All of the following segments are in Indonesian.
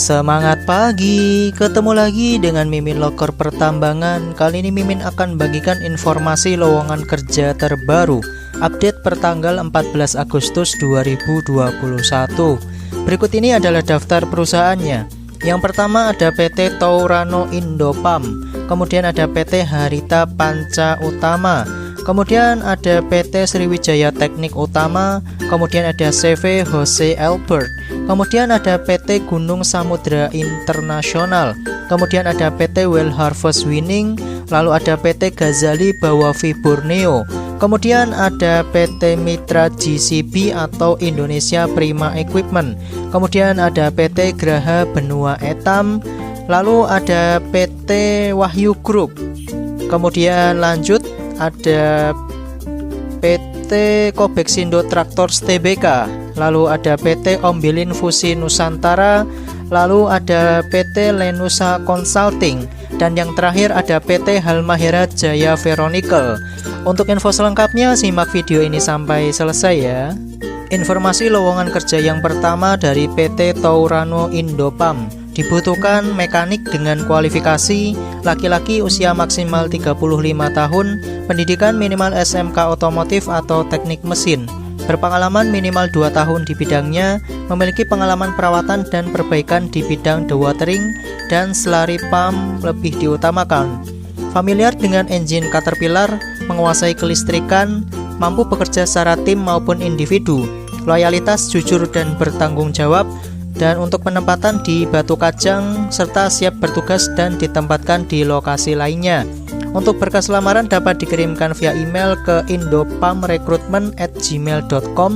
Semangat pagi, ketemu lagi dengan Mimin Loker Pertambangan. Kali ini Mimin akan bagikan informasi lowongan kerja terbaru, update pertanggal 14 Agustus 2021. Berikut ini adalah daftar perusahaannya. Yang pertama ada PT Taurano Indopam, kemudian ada PT Harita Panca Utama, kemudian ada PT Sriwijaya Teknik Utama, kemudian ada CV Jose Albert, kemudian ada PT Gunung Samudra Internasional, kemudian ada PT Well Harvest Winning, lalu ada PT Ghazali Bawafi Borneo, kemudian ada PT Mitra GCB atau Indonesia Prima Equipment, kemudian ada PT Graha Benua Etam, lalu ada PT Wahyu Group, kemudian lanjut ada PT Kobeksindo Traktors Tbk, lalu ada PT Ombilin Fusi Nusantara, lalu ada PT Lenusa Consulting, dan yang terakhir ada PT Halmahera Jaya Veronical. Untuk info selengkapnya simak video ini sampai selesai ya. Informasi lowongan kerja yang pertama dari PT Taurano Indopam. Dibutuhkan mekanik dengan kualifikasi laki-laki usia maksimal 35 tahun, pendidikan minimal SMK otomotif atau teknik mesin, berpengalaman minimal 2 tahun di bidangnya, memiliki pengalaman perawatan dan perbaikan di bidang dewatering dan slurry pump lebih diutamakan, familiar dengan engine Caterpillar, menguasai kelistrikan, mampu bekerja secara tim maupun individu, loyalitas, jujur dan bertanggung jawab, dan untuk penempatan di Batu Kajang serta siap bertugas dan ditempatkan di lokasi lainnya. Untuk berkas lamaran dapat dikirimkan via email ke indopamrecruitment@gmail.com,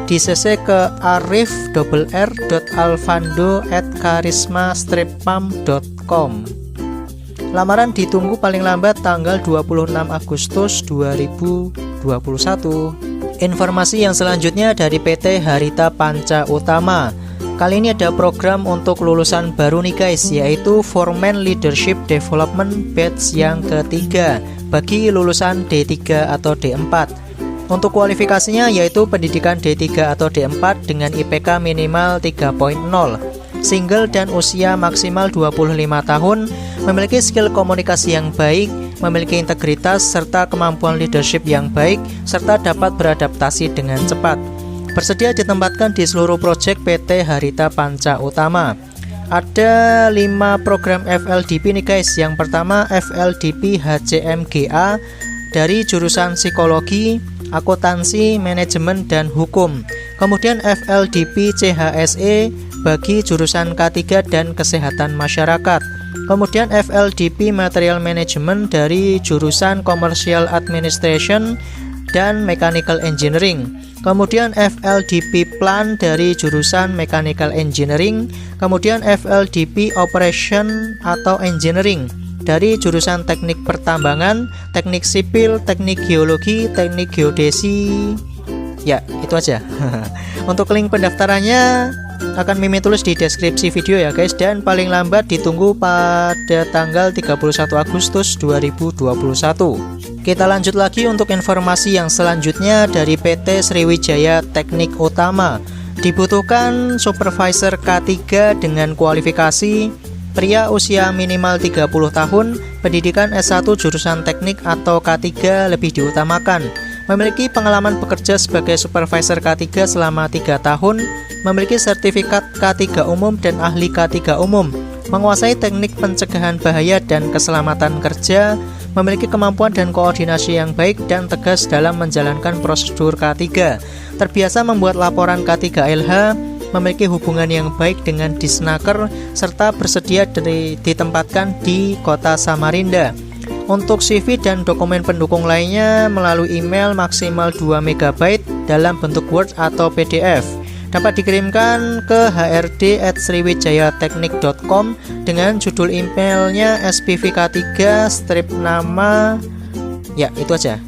di CC ke arif.alfando@karisma-pam.com. Lamaran ditunggu paling lambat tanggal 26 Agustus 2021. Informasi yang selanjutnya dari PT Harita Panca Utama. Kali ini ada program untuk lulusan baru nih guys, yaitu Foreman Leadership Development Batch yang ketiga bagi lulusan D3 atau D4. Untuk kualifikasinya yaitu pendidikan D3 atau D4 dengan IPK minimal 3.0, single dan usia maksimal 25 tahun, memiliki skill komunikasi yang baik, memiliki integritas serta kemampuan leadership yang baik, serta dapat beradaptasi dengan cepat. Bersedia ditempatkan di seluruh proyek PT Harita Panca Utama. Ada 5 program FLDP nih guys. Yang pertama FLDP HCMGA dari jurusan psikologi, akuntansi, manajemen, dan hukum. Kemudian FLDP CHSE bagi jurusan K3 dan kesehatan masyarakat. Kemudian FLDP Material Management dari jurusan Commercial Administration dan Mechanical Engineering. Kemudian FLDP Plan dari jurusan Mechanical Engineering. Kemudian FLDP Operation atau Engineering dari jurusan Teknik Pertambangan, Teknik Sipil, Teknik Geologi, Teknik Geodesi. Ya, itu aja. Untuk link pendaftarannya akan Mimin tulis di deskripsi video ya guys, dan paling lambat ditunggu pada tanggal 31 Agustus 2021. Kita lanjut lagi untuk informasi yang selanjutnya dari PT Sriwijaya Teknik Utama. Dibutuhkan supervisor K3 dengan kualifikasi pria usia minimal 30 tahun, pendidikan S1 jurusan teknik atau K3 lebih diutamakan, memiliki pengalaman bekerja sebagai supervisor K3 selama 3 tahun, memiliki sertifikat K3 umum dan ahli K3 umum, menguasai teknik pencegahan bahaya dan keselamatan kerja, memiliki kemampuan dan koordinasi yang baik dan tegas dalam menjalankan prosedur K3, terbiasa membuat laporan K3LH, memiliki hubungan yang baik dengan Disnaker, serta bersedia ditempatkan di kota Samarinda. Untuk CV dan dokumen pendukung lainnya melalui email maksimal 2 MB dalam bentuk Word atau PDF. Dapat dikirimkan ke hrd@sriwijayateknik.com dengan judul emailnya SPVK3 strip nama. Ya, itu aja.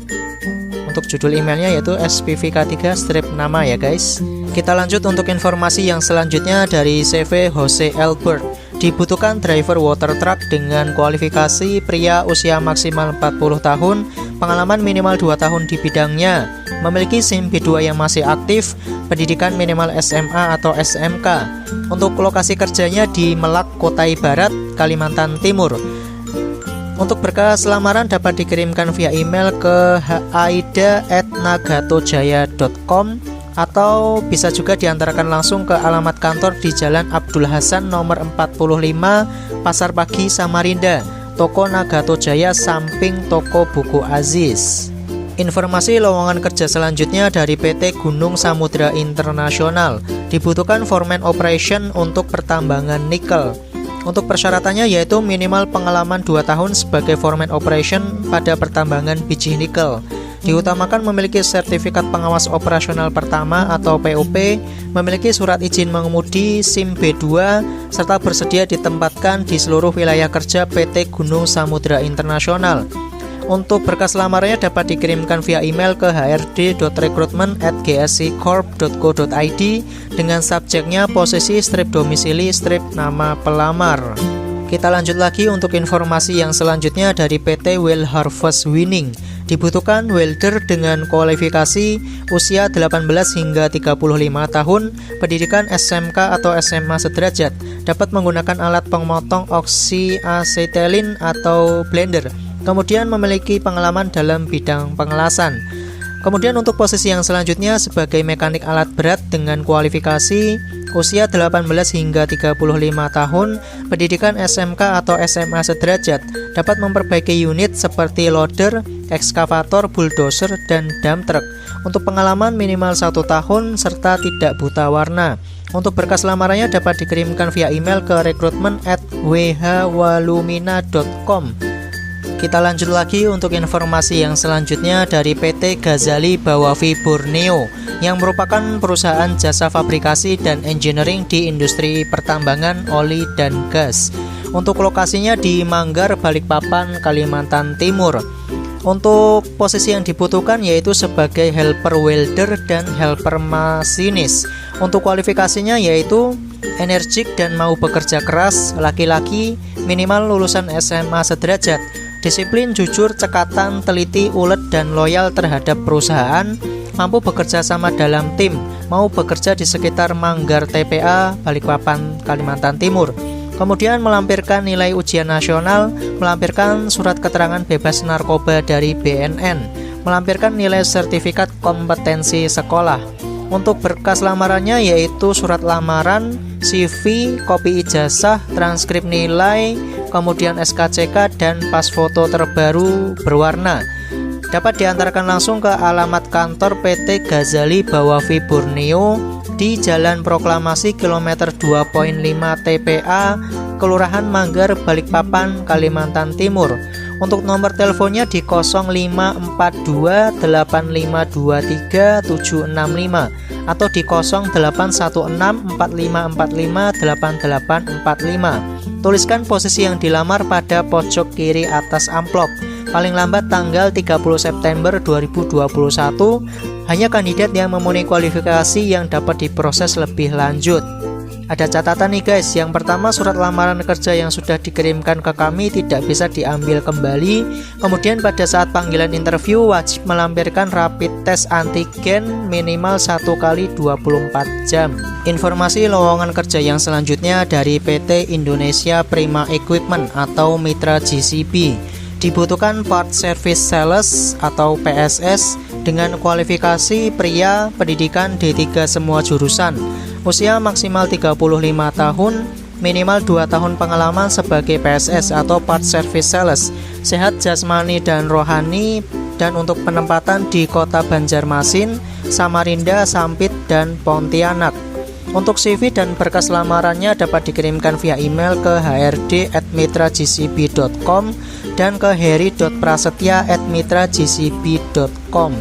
Untuk judul emailnya yaitu SPVK3 strip nama ya guys. Kita lanjut untuk informasi yang selanjutnya dari CV Jose Albert. Dibutuhkan driver water truck dengan kualifikasi pria usia maksimal 40 tahun, pengalaman minimal 2 tahun di bidangnya, memiliki SIM B2 yang masih aktif, pendidikan minimal SMA atau SMK. Untuk lokasi kerjanya di Melak, Kutai Barat, Kalimantan Timur. Untuk berkas lamaran dapat dikirimkan via email ke aida@nagatojaya.com atau bisa juga diantarkan langsung ke alamat kantor di Jalan Abdul Hasan nomor 45, Pasar Pagi, Samarinda, Toko Nagatojaya samping Toko Buku Aziz. Informasi lowongan kerja selanjutnya dari PT Gunung Samudra Internasional. Dibutuhkan foreman operation untuk pertambangan nikel. Untuk persyaratannya yaitu minimal pengalaman 2 tahun sebagai foreman operation pada pertambangan biji nikel. Diutamakan memiliki sertifikat pengawas operasional pertama atau POP, memiliki surat izin mengemudi SIM B2, serta bersedia ditempatkan di seluruh wilayah kerja PT Gunung Samudra Internasional. Untuk berkas lamarannya dapat dikirimkan via email ke hrd.recruitment@gsccorp.co.id dengan subjeknya posisi strip domisili strip nama pelamar. Kita lanjut lagi untuk informasi yang selanjutnya dari PT Well Harvest Winning. Dibutuhkan welder dengan kualifikasi usia 18 hingga 35 tahun, pendidikan SMK atau SMA sederajat, dapat menggunakan alat pemotong oksiasetilin atau blender. Kemudian memiliki pengalaman dalam bidang pengelasan. Kemudian untuk posisi yang selanjutnya sebagai mekanik alat berat dengan kualifikasi usia 18 hingga 35 tahun, pendidikan SMK atau SMA sederajat, dapat memperbaiki unit seperti loader, ekskavator, bulldozer, dan dump truck. Untuk pengalaman minimal 1 tahun serta tidak buta warna. Untuk berkas lamarannya dapat dikirimkan via email ke recruitment@whwalumina.com. Kita lanjut lagi untuk informasi yang selanjutnya dari PT Ghazali Bawafi Borneo yang merupakan perusahaan jasa fabrikasi dan engineering di industri pertambangan, oli, dan gas. Untuk lokasinya di Manggar, Balikpapan, Kalimantan Timur. Untuk posisi yang dibutuhkan yaitu sebagai helper welder dan helper masinis. Untuk kualifikasinya yaitu energik dan mau bekerja keras, laki-laki, minimal lulusan SMA sederajat. Disiplin, jujur, cekatan, teliti, ulet, dan loyal terhadap perusahaan, mampu bekerja sama dalam tim, mau bekerja di sekitar Manggar TPA, Balikpapan, Kalimantan Timur. Kemudian melampirkan nilai ujian nasional, melampirkan surat keterangan bebas narkoba dari BNN, melampirkan nilai sertifikat kompetensi sekolah. Untuk berkas lamarannya yaitu surat lamaran, CV, kopi ijazah, transkrip nilai, kemudian SKCK, dan pas foto terbaru berwarna. Dapat diantarkan langsung ke alamat kantor PT Ghazali Bawafi Borneo di Jalan Proklamasi kilometer 2.5 TPA, Kelurahan Manggar, Balikpapan, Kalimantan Timur. Untuk nomor teleponnya di 0542852375 atau di 081645458845. Tuliskan posisi yang dilamar pada pojok kiri atas amplop. Paling lambat tanggal 30 September 2021. Hanya kandidat yang memenuhi kualifikasi yang dapat diproses lebih lanjut. Ada catatan nih guys, yang pertama surat lamaran kerja yang sudah dikirimkan ke kami tidak bisa diambil kembali. Kemudian pada saat panggilan interview wajib melampirkan rapid test antigen minimal 1 kali 24 jam. Informasi lowongan kerja yang selanjutnya dari PT Indonesia Prima Equipment atau Mitra GCB. Dibutuhkan part service sales atau PSS dengan kualifikasi pria, pendidikan D3 semua jurusan. Usia maksimal 35 tahun, minimal 2 tahun pengalaman sebagai PSS atau part service sales, sehat jasmani dan rohani, dan untuk penempatan di Kota Banjarmasin, Samarinda, Sampit, dan Pontianak. Untuk CV dan berkas lamarannya dapat dikirimkan via email ke hrd@mitragcb.com dan ke heri.prasetya@mitragcb.com.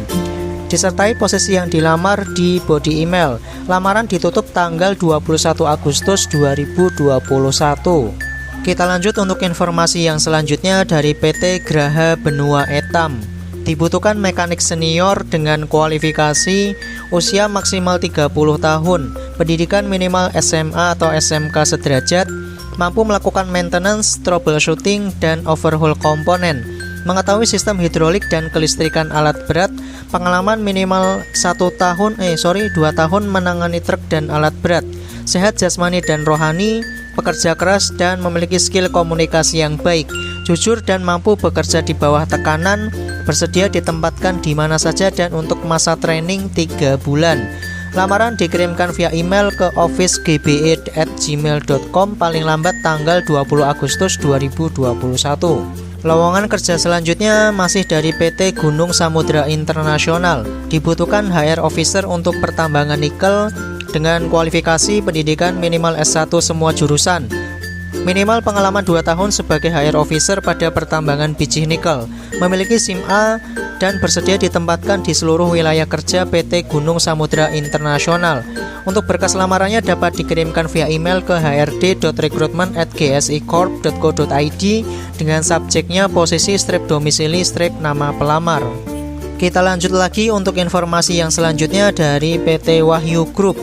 Disertai posisi yang dilamar di body email. Lamaran ditutup tanggal 21 Agustus 2021. Kita lanjut untuk informasi yang selanjutnya dari PT Graha Benua Etam. Dibutuhkan mekanik senior dengan kualifikasi usia maksimal 30 tahun, pendidikan minimal SMA atau SMK sederajat, mampu melakukan maintenance, troubleshooting, dan overhaul komponen. mengetahui sistem hidrolik dan kelistrikan alat berat, pengalaman minimal 2 tahun menangani truk dan alat berat, sehat jasmani dan rohani, pekerja keras dan memiliki skill komunikasi yang baik, jujur dan mampu bekerja di bawah tekanan, bersedia ditempatkan di mana saja dan untuk masa training 3 bulan. Lamaran dikirimkan via email ke officegbe@gmail.com paling lambat tanggal 20 Agustus 2021. Lowongan kerja selanjutnya masih dari PT Gunung Samudra Internasional. Dibutuhkan HR officer untuk pertambangan nikel dengan kualifikasi pendidikan minimal S1 semua jurusan. Minimal pengalaman 2 tahun sebagai HR officer pada pertambangan biji nikel. Memiliki SIM A dan bersedia ditempatkan di seluruh wilayah kerja PT Gunung Samudra Internasional. Untuk berkas lamarannya dapat dikirimkan via email ke hrd.recruitment@gsicorp.co.id dengan subjeknya posisi domisili nama pelamar. Kita lanjut lagi untuk informasi yang selanjutnya dari PT Wahyu Group.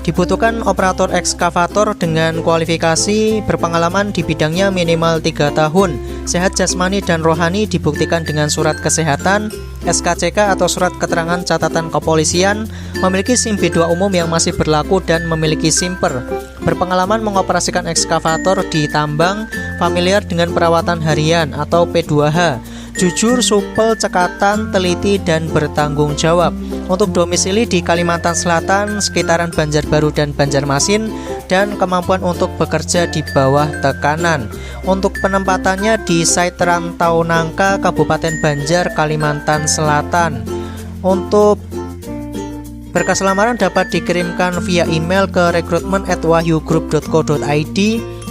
Dibutuhkan operator ekskavator dengan kualifikasi berpengalaman di bidangnya minimal 3 tahun. Sehat jasmani dan rohani dibuktikan dengan surat kesehatan, SKCK atau surat keterangan catatan kepolisian, memiliki SIM B2 umum yang masih berlaku dan memiliki simper. Berpengalaman mengoperasikan ekskavator di tambang, familiar dengan perawatan harian atau P2H. Jujur, supel, cekatan, teliti, dan bertanggung jawab. Untuk domisili di Kalimantan Selatan, sekitaran Banjarbaru dan Banjarmasin, dan kemampuan untuk bekerja di bawah tekanan. Untuk penempatannya di site Rantau Nangka, Kabupaten Banjar, Kalimantan Selatan. Untuk berkas lamaran dapat dikirimkan via email ke recruitment@wahyugroup.co.id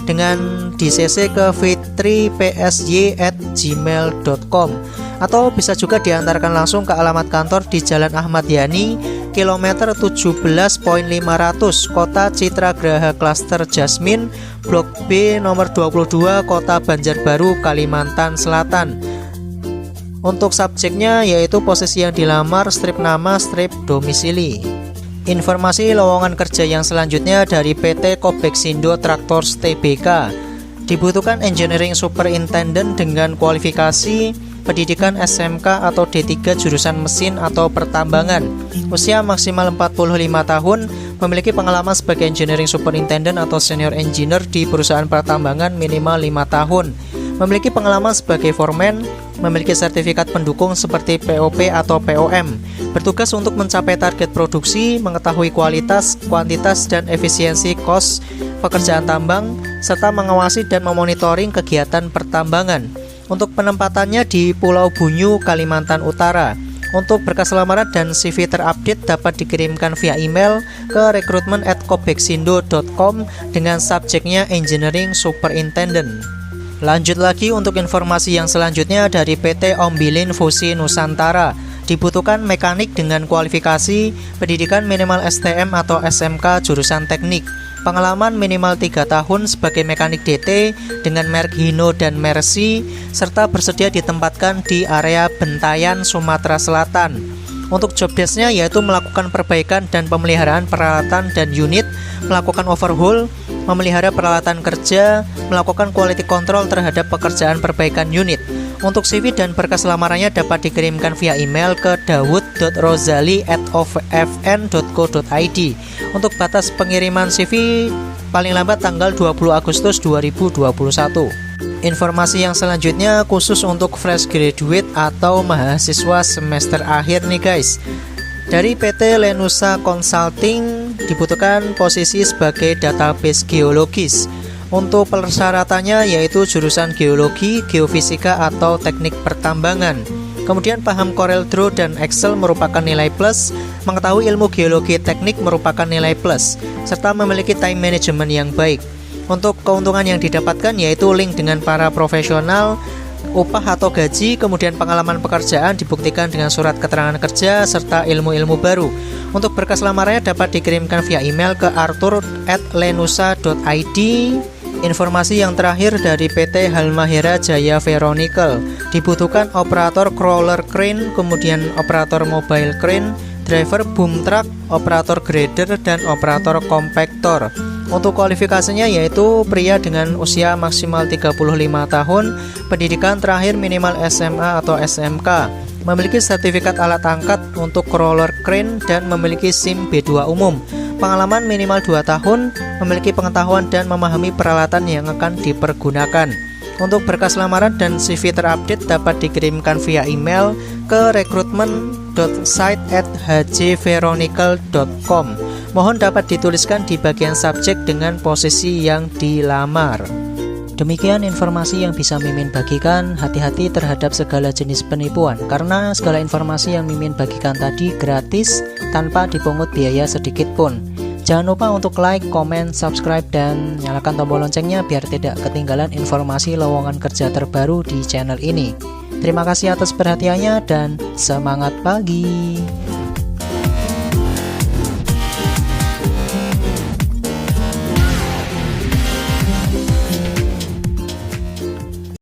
dengan di-cc ke fitripsy@gmail.com atau bisa juga diantarkan langsung ke alamat kantor di Jalan Ahmad Yani, kilometer 17.500, Kota Citragraha Klaster Jasmine, Blok B nomor 22, Kota Banjarbaru, Kalimantan Selatan. Untuk subjeknya yaitu posisi yang dilamar, nama, domisili. Informasi lowongan kerja yang selanjutnya dari PT Kobeksindo Tractors Tbk. Dibutuhkan engineering superintendent dengan kualifikasi pendidikan SMK atau D3 jurusan mesin atau pertambangan. Usia maksimal 45 tahun, memiliki pengalaman sebagai engineering superintendent atau senior engineer di perusahaan pertambangan minimal 5 tahun. Memiliki pengalaman sebagai foreman, memiliki sertifikat pendukung seperti POP atau POM. Bertugas untuk mencapai target produksi, mengetahui kualitas, kuantitas, dan efisiensi kos pekerjaan tambang, serta mengawasi dan memonitoring kegiatan pertambangan. Untuk penempatannya di Pulau Bunyu, Kalimantan Utara. Untuk berkas lamaran dan CV terupdate dapat dikirimkan via email ke recruitment@kobeksindo.com dengan subjeknya Engineering Superintendent. Lanjut lagi untuk informasi yang selanjutnya dari PT Ombilin Fusi Nusantara. Dibutuhkan mekanik dengan kualifikasi pendidikan minimal STM atau SMK jurusan teknik. Pengalaman minimal 3 tahun sebagai mekanik DT dengan merek Hino dan Mercy, serta bersedia ditempatkan di area Bentayan, Sumatera Selatan. Untuk job desk-nya yaitu melakukan perbaikan dan pemeliharaan peralatan dan unit, melakukan overhaul, memelihara peralatan kerja, melakukan quality control terhadap pekerjaan perbaikan unit. Untuk CV dan berkas lamarannya dapat dikirimkan via email ke daud.rozali@ofn.co.id. Untuk batas pengiriman CV paling lambat tanggal 20 Agustus 2021. Informasi yang selanjutnya khusus untuk fresh graduate atau mahasiswa semester akhir nih guys. Dari PT Lenusa Consulting dibutuhkan posisi sebagai database geologis. Untuk persyaratannya yaitu jurusan geologi, geofisika atau teknik pertambangan. Kemudian paham Corel Draw dan Excel merupakan nilai plus, mengetahui ilmu geologi teknik merupakan nilai plus, serta memiliki time management yang baik. Untuk keuntungan yang didapatkan yaitu link dengan para profesional, upah atau gaji, kemudian pengalaman pekerjaan dibuktikan dengan surat keterangan kerja, serta ilmu-ilmu baru. Untuk berkas lamarannya dapat dikirimkan via email ke arthur@lenusa.id. Informasi yang terakhir dari PT Halmahera Jaya Veronical. Dibutuhkan operator crawler crane, kemudian operator mobile crane, driver boom truck, operator grader, dan operator kompaktor. Untuk kualifikasinya yaitu pria dengan usia maksimal 35 tahun, pendidikan terakhir minimal SMA atau SMK, memiliki sertifikat alat angkat untuk roller crane dan memiliki SIM B2 umum, pengalaman minimal 2 tahun, memiliki pengetahuan dan memahami peralatan yang akan dipergunakan. Untuk berkas lamaran dan CV terupdate dapat dikirimkan via email ke recruitment.site@hjveronical.com. Mohon dapat dituliskan di bagian subjek dengan posisi yang dilamar. Demikian informasi yang bisa Mimin bagikan. Hati-hati terhadap segala jenis penipuan, karena segala informasi yang Mimin bagikan tadi gratis tanpa dipungut biaya sedikit pun. Jangan lupa untuk like, komen, subscribe, dan nyalakan tombol loncengnya biar tidak ketinggalan informasi lowongan kerja terbaru di channel ini. Terima kasih atas perhatiannya dan semangat pagi.